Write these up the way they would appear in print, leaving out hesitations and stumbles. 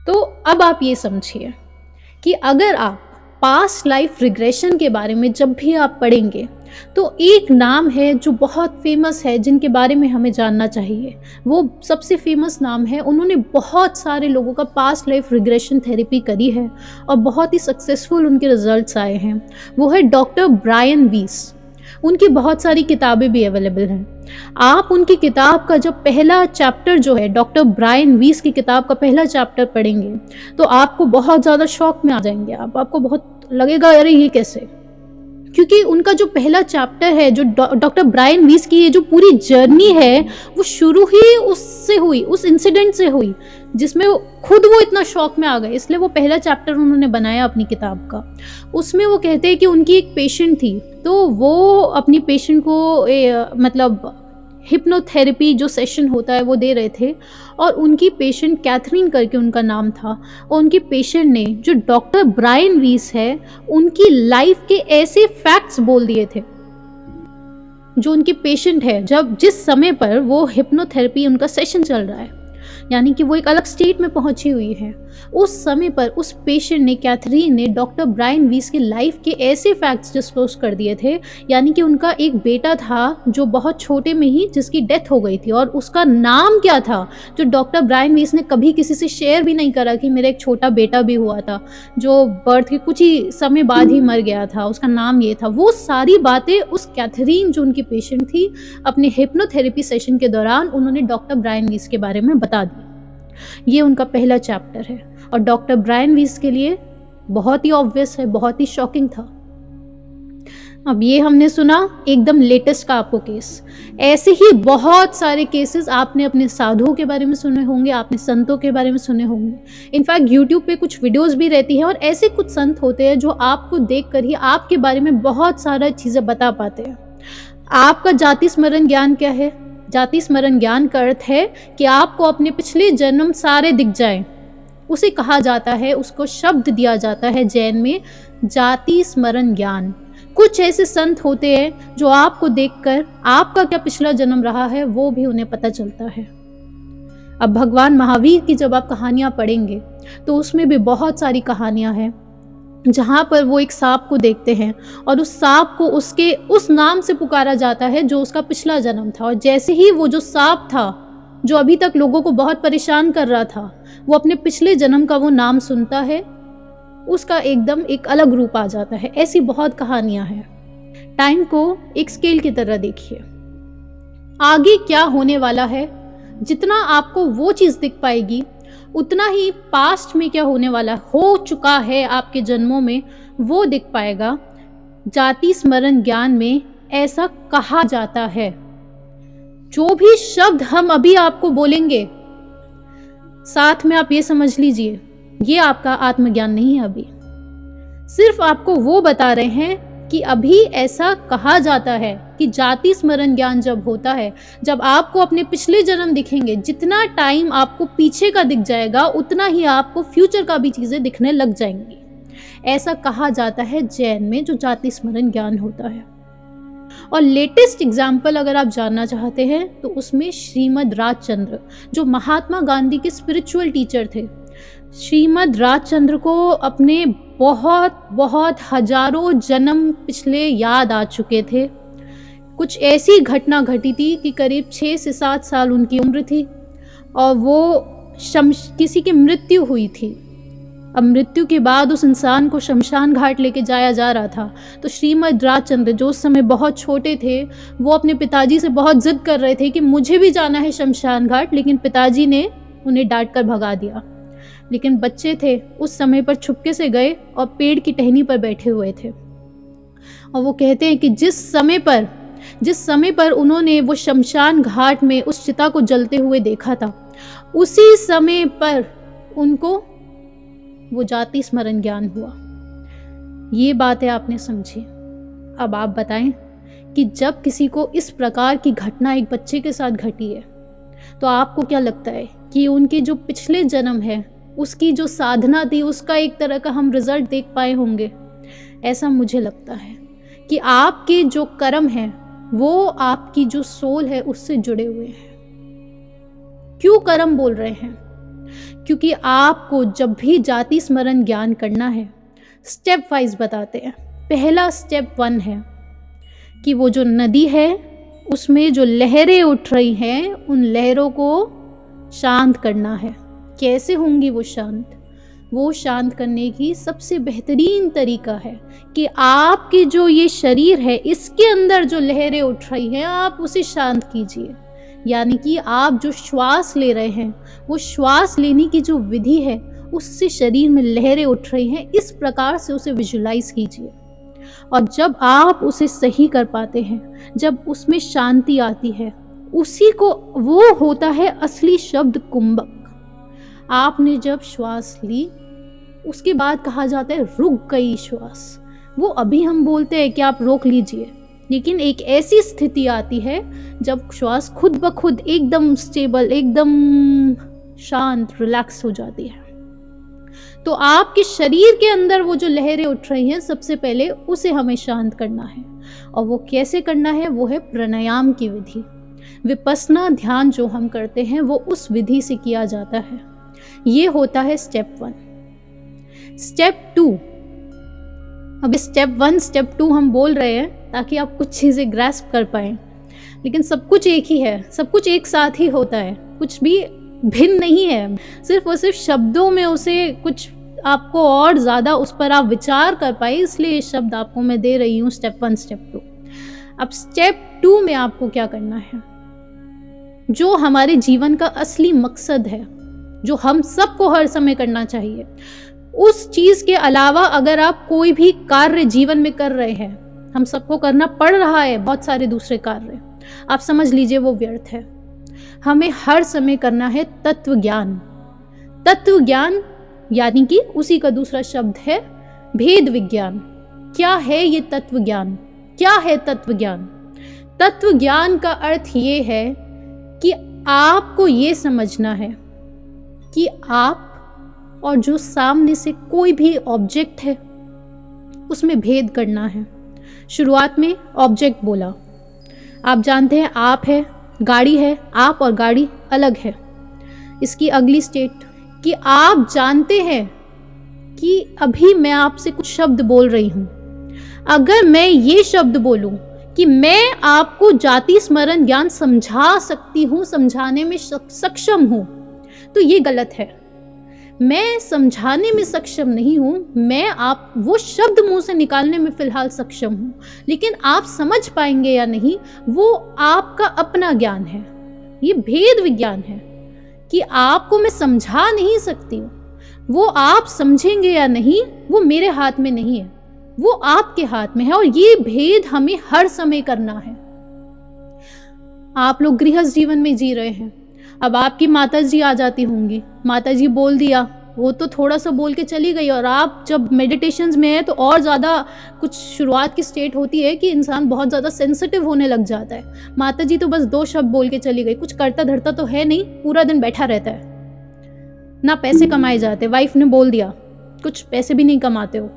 तो अब आप ये समझिए कि अगर आप पास्ट लाइफ रिग्रेशन के बारे में जब भी आप पढ़ेंगे, तो एक नाम है जो बहुत फेमस है, जिनके बारे में हमें जानना चाहिए। वो सबसे फेमस नाम है, उन्होंने बहुत सारे लोगों का पास्ट लाइफ रिग्रेशन थेरेपी करी है और बहुत ही सक्सेसफुल उनके रिजल्ट्स आए हैं। वो है डॉक्टर ब्रायन वीस। उनकी बहुत सारी किताबें भी अवेलेबल हैं। आप उनकी किताब का जब पहला चैप्टर जो है, डॉक्टर ब्रायन वीस की किताब का पहला चैप्टर पढ़ेंगे, तो आपको बहुत ज़्यादा शॉक में आ जाएंगे। आपको बहुत लगेगा अरे ये कैसे, क्योंकि उनका जो पहला चैप्टर है, जो डॉक्टर ब्रायन वीस की ये जो पूरी जर्नी है, वो शुरू ही उससे हुई, उस इंसिडेंट से हुई, जिसमें वो इतना शॉक में आ गए। इसलिए वो पहला चैप्टर उन्होंने बनाया अपनी किताब का। उसमें वो कहते हैं कि उनकी एक पेशेंट थी, तो वो अपनी पेशेंट को मतलब हिप्नोथेरेपी जो सेशन होता है वो दे रहे थे, और उनकी पेशेंट कैथरीन करके उनका नाम था, और उनकी पेशेंट ने जो डॉक्टर ब्रायन वीस है उनकी लाइफ के ऐसे फैक्ट्स बोल दिए थे। जो उनकी पेशेंट है, जब जिस समय पर वो हिप्नोथेरेपी उनका सेशन चल रहा है, यानी कि वो एक अलग स्टेट में पहुंची हुई है, उस समय पर उस पेशेंट ने, कैथरीन ने, डॉक्टर ब्रायन वीस की लाइफ के ऐसे फैक्ट्स डिस्क्लोज कर दिए थे। यानी कि उनका एक बेटा था जो बहुत छोटे में ही जिसकी डेथ हो गई थी, और उसका नाम क्या था जो डॉक्टर ब्रायन वीस ने कभी किसी से शेयर भी नहीं करा कि मेरा एक छोटा बेटा भी हुआ था जो बर्थ के कुछ ही समय बाद ही मर गया था, उसका नाम ये था। वो सारी बातें उस कैथरीन जो उनकी पेशेंट थी, अपने हिप्नोथेरेपी सेशन के दौरान उन्होंने डॉक्टर ब्रायन वीस के बारे में बता दी। ये उनका पहला चैप्टर है, और डॉक्टर ब्रायन वीस के लिए बहुत ही ऑब्वियस है, बहुत ही शॉकिंग था। अब ये हमने सुना एकदम लेटेस्ट का आपको केस। ऐसे ही बहुत सारे केसेस आपने अपने साधुओं के बारे में सुने होंगे, आपने संतों के बारे में सुने होंगे। इनफैक्ट यूट्यूब पे कुछ वीडियोस भी रहती हैं, और ऐसे कुछ संत होते हैं जो आपको देखकर ही आपके बारे में बहुत सारा चीज़ें बता पाते हैं। आपका जाति स्मरण ज्ञान क्या है? जाति स्मरण ज्ञान का अर्थ है कि आपको अपने पिछले जन्म सारे दिख जाएं। उसे कहा जाता है, उसको शब्द दिया जाता है जैन में जाति स्मरण ज्ञान। कुछ ऐसे संत होते हैं जो आपको देखकर आपका क्या पिछला जन्म रहा है वो भी उन्हें पता चलता है। अब भगवान महावीर की जब आप कहानियां पढ़ेंगे, तो उसमें भी बहुत सारी कहानियां हैं जहाँ पर वो एक सांप को देखते हैं, और उस सांप को उसके उस नाम से पुकारा जाता है जो उसका पिछला जन्म था। और जैसे ही वो जो सांप था, जो अभी तक लोगों को बहुत परेशान कर रहा था, वो अपने पिछले जन्म का वो नाम सुनता है, उसका एकदम एक अलग रूप आ जाता है। ऐसी बहुत कहानियां हैं। टाइम को एक स्केल की तरह देखिए। आगे क्या होने वाला है, जितना आपको वो चीज़ दिख पाएगी, उतना ही पास्ट में क्या होने वाला हो चुका है आपके जन्मों में वो दिख पाएगा। जाति स्मरण ज्ञान में ऐसा कहा जाता है, जो भी शब्द हम अभी आपको बोलेंगे, साथ में आप ये समझ लीजिए, ये आपका आत्मज्ञान नहीं है। अभी सिर्फ आपको वो बता रहे हैं कि अभी ऐसा कहा जाता है कि जाति स्मरण ज्ञान जब होता है, जब आपको अपने पिछले जन्म दिखेंगे, जितना टाइम आपको पीछे का दिख जाएगा, उतना ही आपको फ्यूचर का भी चीज़ें दिखने लग जाएंगी। ऐसा कहा जाता है जैन में, जो जाति स्मरण ज्ञान होता है। और लेटेस्ट एग्जाम्पल अगर आप जानना चाहते हैं, तो उसमें श्रीमद राजचंद्र, जो महात्मा गांधी के स्पिरिचुअल टीचर थे, श्रीमद राजचंद्र को अपने बहुत बहुत हजारों जन्म पिछले याद आ चुके थे। कुछ ऐसी घटना घटी थी कि करीब 6 से 7 साल उनकी उम्र थी, और वो किसी की मृत्यु हुई थी। अब मृत्यु के बाद उस इंसान को शमशान घाट लेके जाया जा रहा था। तो श्रीमद राजचंद्र, जो उस समय बहुत छोटे थे, वो अपने पिताजी से बहुत जिद कर रहे थे कि मुझे भी जाना है शमशान घाट, लेकिन पिताजी ने उन्हें डांट कर भगा दिया। लेकिन बच्चे थे, उस समय पर छुपके से गए और पेड़ की टहनी पर बैठे हुए थे। और वो कहते हैं कि जिस समय पर उन्होंने वो शमशान घाट में उस चिता को जलते हुए देखा था, उसी समय पर उनको वो जाति स्मरण ज्ञान हुआ। ये बात है, आपने समझी। अब आप बताएं कि जब किसी को इस प्रकार की घटना एक बच्चे के साथ घटी है, तो आपको क्या लगता है कि उनके जो पिछले जन्म है, उसकी जो साधना थी, उसका एक तरह का हम रिजल्ट देख पाए होंगे? ऐसा मुझे लगता है कि आपके जो कर्म हैं, वो आपकी जो सोल है उससे जुड़े हुए हैं। क्यों कर्म बोल रहे हैं? क्योंकि आपको जब भी जाति स्मरण ज्ञान करना है, स्टेप वाइज बताते हैं। पहला स्टेप 1 है कि वो जो नदी है उसमें जो लहरें उठ रही हैं, उन लहरों को शांत करना है। कैसे होंगी वो शांत? वो शांत करने की सबसे बेहतरीन तरीका है कि आपके जो ये शरीर है, इसके अंदर जो लहरें उठ रही हैं, आप उसे शांत कीजिए। यानी कि आप जो श्वास ले रहे हैं, वो श्वास लेने की जो विधि है, उससे शरीर में लहरें उठ रही हैं, इस प्रकार से उसे विजुलाइज कीजिए। और जब आप उसे सही कर पाते हैं, जब उसमें शांति आती है, उसी को वो होता है असली शब्द कुंभक। आपने जब श्वास ली, उसके बाद कहा जाता है रुक गई श्वास। वो अभी हम बोलते हैं कि आप रोक लीजिए, लेकिन एक ऐसी स्थिति आती है जब श्वास खुद ब खुद एकदम स्टेबल, एकदम शांत, रिलैक्स हो जाती है। तो आपके शरीर के अंदर वो जो लहरें उठ रही हैं, सबसे पहले उसे हमें शांत करना है। और वो कैसे करना है? वो है प्राणायाम की विधि। विपस्सना ध्यान जो हम करते हैं, वो उस विधि से किया जाता है। ये होता है स्टेप 1। स्टेप 2, अब स्टेप 1 स्टेप 2 हम बोल रहे हैं ताकि आप कुछ चीज़ें ग्रैस्प कर पाएं, लेकिन सब कुछ एक ही है, सब कुछ एक साथ ही होता है, कुछ भी भिन्न नहीं है। सिर्फ और सिर्फ शब्दों में उसे कुछ आपको और ज़्यादा उस पर आप विचार कर पाए, इसलिए ये शब्द आपको मैं दे रही हूँ स्टेप 1 स्टेप 2। अब स्टेप 2 में आपको क्या करना है? जो हमारे जीवन का असली मकसद है, जो हम सबको हर समय करना चाहिए, उस चीज़ के अलावा अगर आप कोई भी कार्य जीवन में कर रहे हैं, हम सबको करना पड़ रहा है बहुत सारे दूसरे कार्य, आप समझ लीजिए वो व्यर्थ है। हमें हर समय करना है तत्व ज्ञान। तत्व ज्ञान यानी कि उसी का दूसरा शब्द है भेद विज्ञान। क्या है ये तत्व ज्ञान? क्या है तत्व ज्ञान? तत्व ज्ञान का अर्थ ये है कि आपको ये समझना है कि आप और जो सामने से कोई भी ऑब्जेक्ट है, उसमें भेद करना है। शुरुआत में ऑब्जेक्ट बोला, आप जानते हैं आप है, गाड़ी है, आप और गाड़ी अलग है। इसकी अगली स्टेट कि आप जानते हैं कि अभी मैं आपसे कुछ शब्द बोल रही हूं, अगर मैं ये शब्द बोलूं कि मैं आपको जाति स्मरण ज्ञान समझा सकती हूं, समझाने में सक्षम हूं, तो ये गलत है। मैं समझाने में सक्षम नहीं हूं, मैं आप वो शब्द मुंह से निकालने में फिलहाल सक्षम हूं, लेकिन आप समझ पाएंगे या नहीं, वो आपका अपना ज्ञान है। ये भेद विज्ञान है कि आपको मैं समझा नहीं सकती हूँ, वो आप समझेंगे या नहीं, वो मेरे हाथ में नहीं है, वो आपके हाथ में है। और ये भेद हमें हर समय करना है। आप लोग गृहस्थ जीवन में जी रहे हैं, अब आपकी माता जी आ जाती होंगी, माता जी बोल दिया, वो तो थोड़ा सा बोल के चली गई, और आप जब मेडिटेशंस में है तो और ज़्यादा कुछ शुरुआत की स्टेट होती है कि इंसान बहुत ज़्यादा सेंसिटिव होने लग जाता है। माता जी तो बस 2 शब्द बोल के चली गई, कुछ करता धरता तो है नहीं, पूरा दिन बैठा रहता है, ना पैसे कमाए जाते, वाइफ ने बोल दिया कुछ पैसे भी नहीं कमाते हो,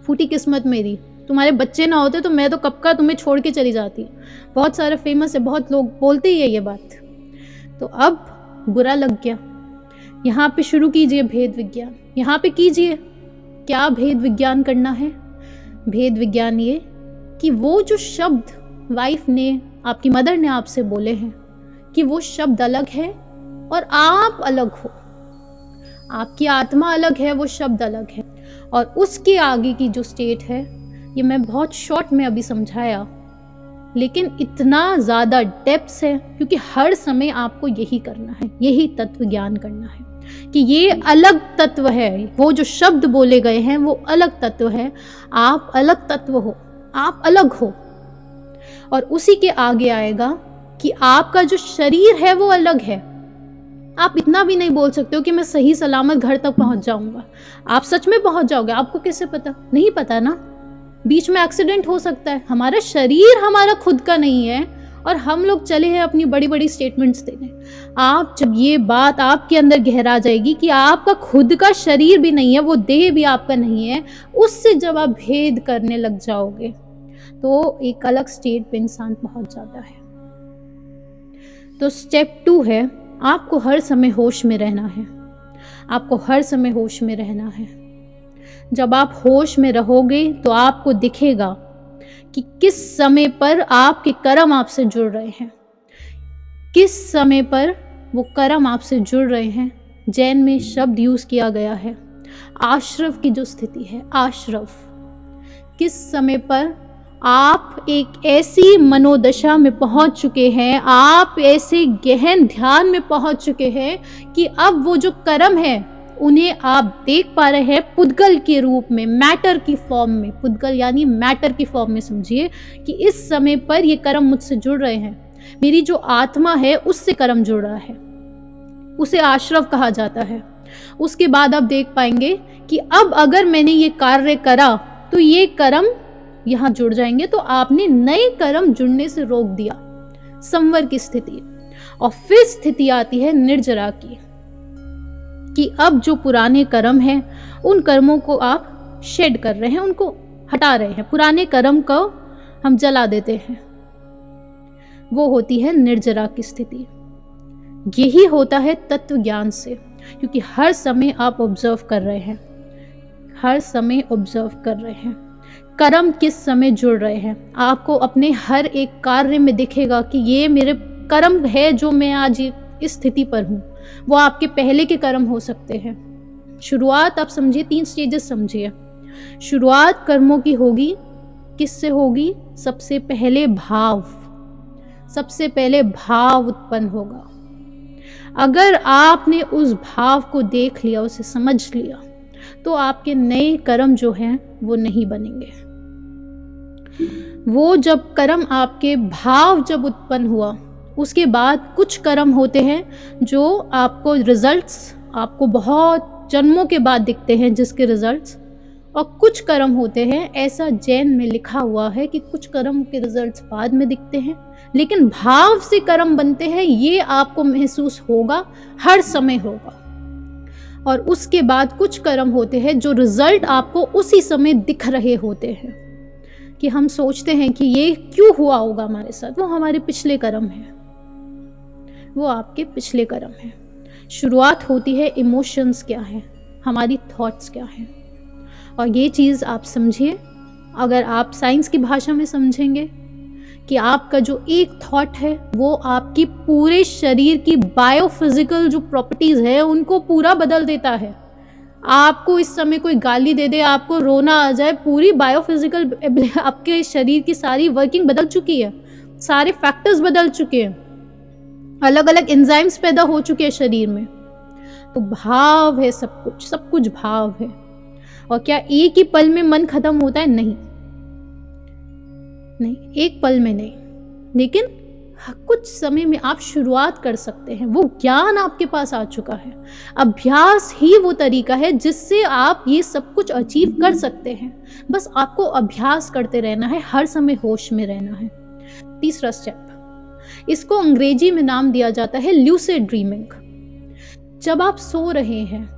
फूटी किस्मत मेरी, तुम्हारे बच्चे ना होते तो मैं तो कब का तुम्हें छोड़ के चली जाती। बहुत सारे फेमस है, बहुत लोग बोलते ही है ये बात। तो अब बुरा लग गया। यहाँ पे शुरू कीजिए भेद विज्ञान, यहाँ पे कीजिए। क्या भेद विज्ञान करना है? भेद विज्ञान ये कि वो जो शब्द वाइफ ने, आपकी मदर ने आपसे बोले हैं, कि वो शब्द अलग है और आप अलग हो, आपकी आत्मा अलग है, वो शब्द अलग है। और उसके आगे की जो स्टेट है, ये मैं बहुत शॉर्ट में अभी समझाया, लेकिन इतना ज़्यादा डेप्थ है क्योंकि हर समय आपको यही करना है, यही तत्व ज्ञान करना है कि ये अलग तत्व है। वो जो शब्द बोले गए हैं वो अलग तत्व है, आप अलग तत्व हो, आप अलग हो। और उसी के आगे आएगा कि आपका जो शरीर है वो अलग है। आप इतना भी नहीं बोल सकते हो कि मैं सही सलामत घर तक पहुंच जाऊंगा। आप सच में पहुंच जाओगे? आपको कैसे पता? नहीं पता ना, बीच में एक्सीडेंट हो सकता है। हमारा शरीर हमारा खुद का नहीं है और हम लोग चले हैं अपनी बड़ी बड़ी स्टेटमेंट्स देने। आप जब ये बात आपके अंदर गहरा जाएगी कि आपका खुद का शरीर भी नहीं है, वो देह भी आपका नहीं है, उससे जब आप भेद करने लग जाओगे तो एक अलग स्टेट पे इंसान पहुंच जाता है। तो स्टेप 2 है आपको हर समय होश में रहना है। आपको हर समय होश में रहना है। जब आप होश में रहोगे तो आपको दिखेगा कि किस समय पर आपके कर्म आपसे जुड़ रहे हैं, किस समय पर वो कर्म आपसे जुड़ रहे हैं। जैन में शब्द यूज़ किया गया है आश्रव की जो स्थिति है, आश्रव। किस समय पर आप एक ऐसी मनोदशा में पहुंच चुके हैं, आप ऐसे गहन ध्यान में पहुंच चुके हैं कि अब वो जो कर्म है उन्हें आप देख पा रहे हैं पुद्गल के रूप में, मैटर की फॉर्म में। पुद्गल यानी मैटर की फॉर्म में समझिए कि इस समय पर ये कर्म मुझसे जुड़ रहे हैं, मेरी जो आत्मा है उससे कर्म जुड़ रहा है, उसे आश्रव कहा जाता है। उसके बाद आप देख पाएंगे कि अब अगर मैंने ये कार्य करा तो ये कर्म यहाँ जुड़ जाएंगे, तो आपने नए कर्म जुड़ने से रोक दिया, संवर की स्थिति। और फिर स्थिति आती है निर्जरा की, कि अब जो पुराने कर्म हैं उन कर्मों को आप शेड कर रहे हैं, उनको हटा रहे हैं, पुराने कर्म को हम जला देते हैं। वो होती है निर्जरा की स्थिति। यही होता है तत्व ज्ञान से, क्योंकि हर समय आप ऑब्जर्व कर रहे हैं, हर समय ऑब्जर्व कर रहे हैं कर्म किस समय जुड़ रहे हैं। आपको अपने हर एक कार्य में दिखेगा कि ये मेरे कर्म है जो मैं आज इस स्थिति पर हूँ। वो आपके पहले के कर्म हो सकते हैं। शुरुआत आप समझिए, 3 स्टेजेस समझिए। शुरुआत कर्मों की होगी, किससे होगी? सबसे पहले भाव, सबसे पहले भाव उत्पन्न होगा। अगर आपने उस भाव को देख लिया, उसे समझ लिया, तो आपके नए कर्म जो हैं वो नहीं बनेंगे। वो जब कर्म आपके भाव जब उत्पन्न हुआ, उसके बाद कुछ कर्म होते हैं जो आपको रिजल्ट्स आपको बहुत जन्मों के बाद दिखते हैं, जिसके रिजल्ट्स, और कुछ कर्म होते हैं, ऐसा जैन में लिखा हुआ है कि कुछ कर्म के रिजल्ट्स बाद में दिखते हैं, लेकिन भाव से कर्म बनते हैं, ये आपको महसूस होगा, हर समय होगा। और उसके बाद कुछ कर्म होते हैं जो रिजल्ट आपको उसी समय दिख रहे होते हैं, कि हम सोचते हैं कि ये क्यों हुआ होगा हमारे साथ। वो हमारे पिछले कर्म हैं, वो आपके पिछले कर्म हैं। शुरुआत होती है इमोशंस क्या है, हमारी थॉट्स क्या हैं। और ये चीज़ आप समझिए, अगर आप साइंस की भाषा में समझेंगे कि आपका जो एक थॉट है वो आपकी पूरे शरीर की बायोफिजिकल जो प्रॉपर्टीज़ है उनको पूरा बदल देता है। आपको इस समय कोई गाली दे दे, आपको रोना आ जाए, पूरी बायोफिजिकल आपके शरीर की सारी वर्किंग बदल चुकी है, सारे फैक्टर्स बदल चुके हैं, अलग अलग एंजाइम्स पैदा हो चुके हैं शरीर में। तो भाव है सब कुछ, सब कुछ भाव है। और क्या एक ही पल में मन खत्म होता है? नहीं, नहीं, एक पल में नहीं, लेकिन कुछ समय में आप शुरुआत कर सकते हैं। वो ज्ञान आपके पास आ चुका है। अभ्यास ही वो तरीका है जिससे आप ये सब कुछ अचीव कर सकते हैं। बस आपको अभ्यास करते रहना है, हर समय होश में रहना है। तीसरा स्टेप, इसको अंग्रेजी में नाम दिया जाता है ल्यूसिड ड्रीमिंग। जब आप सो रहे हैं,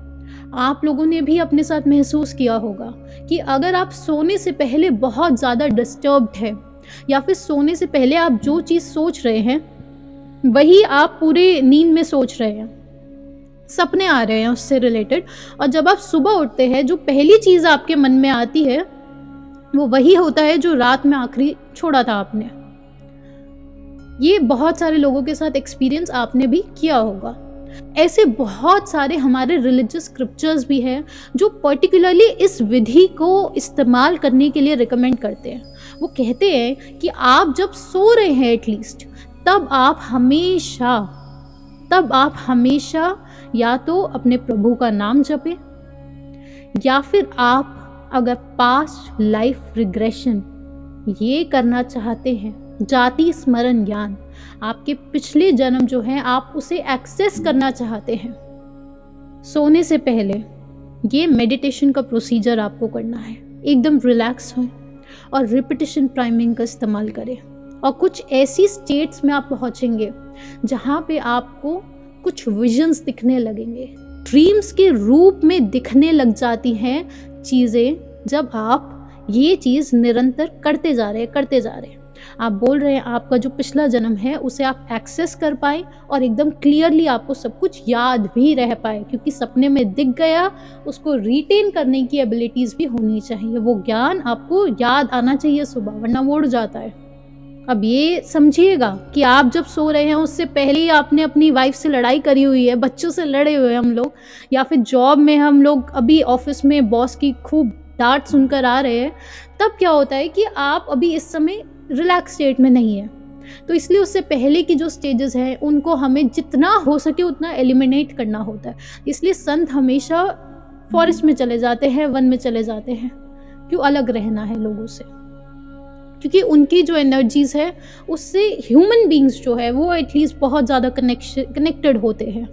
आप लोगों ने भी अपने साथ महसूस किया होगा कि अगर आप सोने से पहले बहुत ज़्यादा डिस्टर्ब्ड है, या फिर सोने से पहले आप जो चीज़ सोच रहे हैं वही आप पूरे नींद में सोच रहे हैं, सपने आ रहे हैं उससे रिलेटेड, और जब आप सुबह उठते हैं जो पहली चीज़ आपके मन में आती है वो वही होता है जो रात में आखिरी छोड़ा था आपने। ये बहुत सारे लोगों के साथ एक्सपीरियंस आपने भी किया होगा। ऐसे बहुत सारे हमारे रिलीजियस स्क्रिप्चर्स भी हैं जो पर्टिकुलरली इस विधि को इस्तेमाल करने के लिए रिकमेंड करते हैं। वो कहते हैं कि आप जब सो रहे हैं एटलीस्ट, तब आप हमेशा या तो अपने प्रभु का नाम जपें, या फिर आप अगर पास्ट लाइफ रिग्रेशन ये करना चाहते हैं, जाति स्मरण ज्ञान, आपके पिछले जन्म जो है आप उसे एक्सेस करना चाहते हैं, सोने से पहले ये मेडिटेशन का प्रोसीजर आपको करना है। एकदम रिलैक्स हों और रिपीटिशन प्राइमिंग का इस्तेमाल करें। और कुछ ऐसी स्टेट्स में आप पहुंचेंगे जहां पे आपको कुछ विजन्स दिखने लगेंगे, ड्रीम्स के रूप में दिखने लग जाती हैं चीज़ें, जब आप ये चीज़ निरंतर करते जा रहे हैं। आप बोल रहे हैं आपका जो पिछला जन्म है उसे आप एक्सेस कर पाएँ और एकदम क्लियरली आपको सब कुछ याद भी रह पाए, क्योंकि सपने में दिख गया, उसको रिटेन करने की एबिलिटीज़ भी होनी चाहिए। वो ज्ञान आपको याद आना चाहिए सुबह, वरना वो उड़ जाता है। अब ये समझिएगा कि आप जब सो रहे हैं उससे पहले ही आपने अपनी वाइफ से लड़ाई करी हुई है, बच्चों से लड़े हुए हैं हम लोग, या फिर जॉब में हम लोग अभी ऑफिस में बॉस की खूब डांट सुनकर आ रहे हैं, तब क्या होता है कि आप अभी इस समय रिलैक्स स्टेट में नहीं है। तो इसलिए उससे पहले की जो स्टेजेस हैं उनको हमें जितना हो सके उतना एलिमिनेट करना होता है। इसलिए संत हमेशा फॉरेस्ट में चले जाते हैं, वन में चले जाते हैं। क्यों अलग रहना है लोगों से? क्योंकि उनकी जो एनर्जीज है उससे ह्यूमन बींग्स जो है वो एटलीस्ट बहुत ज़्यादा कनेक्टेड होते हैं।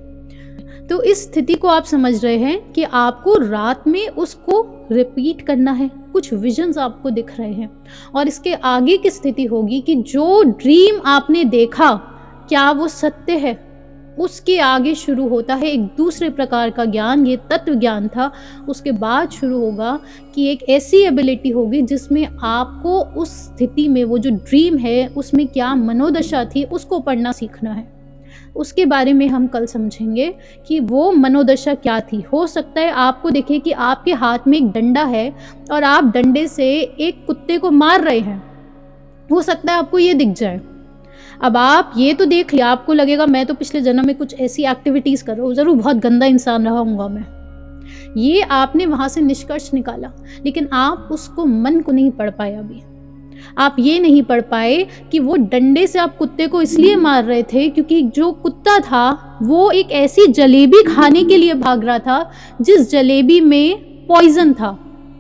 तो इस स्थिति को आप समझ रहे हैं कि आपको रात में उसको रिपीट करना है। कुछ विजन्स आपको दिख रहे हैं और इसके आगे की स्थिति होगी कि जो ड्रीम आपने देखा क्या वो सत्य है। उसके आगे शुरू होता है एक दूसरे प्रकार का ज्ञान, ये तत्व ज्ञान था। उसके बाद शुरू होगा कि एक ऐसी एबिलिटी होगी जिसमें आपको उस स्थिति में वो जो ड्रीम है उसमें क्या मनोदशा थी उसको पढ़ना सीखना है। उसके बारे में हम कल समझेंगे कि वो मनोदशा क्या थी। हो सकता है आपको देखे कि आपके हाथ में एक डंडा है और आप डंडे से एक कुत्ते को मार रहे हैं, हो सकता है आपको ये दिख जाए। अब आप ये तो देख लिया, आपको लगेगा मैं तो पिछले जन्म में कुछ ऐसी एक्टिविटीज़ कर रहा हूँ, ज़रूर बहुत गंदा इंसान रहा हूँगा मैं। ये आपने वहाँ से निष्कर्ष निकाला, लेकिन आप उसको मन को नहीं पढ़ पाए। अभी आप ये नहीं पढ़ पाए कि वो डंडे से आप कुत्ते को इसलिए मार रहे थे क्योंकि जो कुत्ता था वो एक ऐसी जलेबी खाने के लिए भाग रहा था जिस जलेबी में पॉइजन था।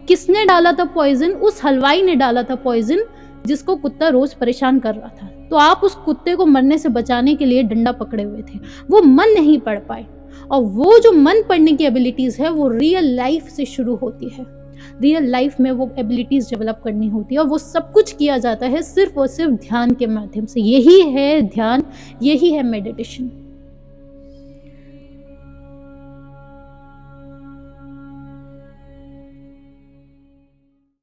किसने डाला था पॉइजन? उस हलवाई ने डाला था पॉइजन जिसको कुत्ता रोज परेशान कर रहा था। तो आप उस कुत्ते को मरने से बचाने के लिए डंडा पकड़े हुए थे। वो मन नहीं पढ़ पाए। और वो जो मन पढ़ने की एबिलिटीज है वो रियल लाइफ से शुरू होती है। रियल लाइफ में वो एबिलिटीज डेवलप करनी होती है और वो सब कुछ किया जाता है सिर्फ और सिर्फ ध्यान के माध्यम से। यही है ध्यान, यही है मेडिटेशन।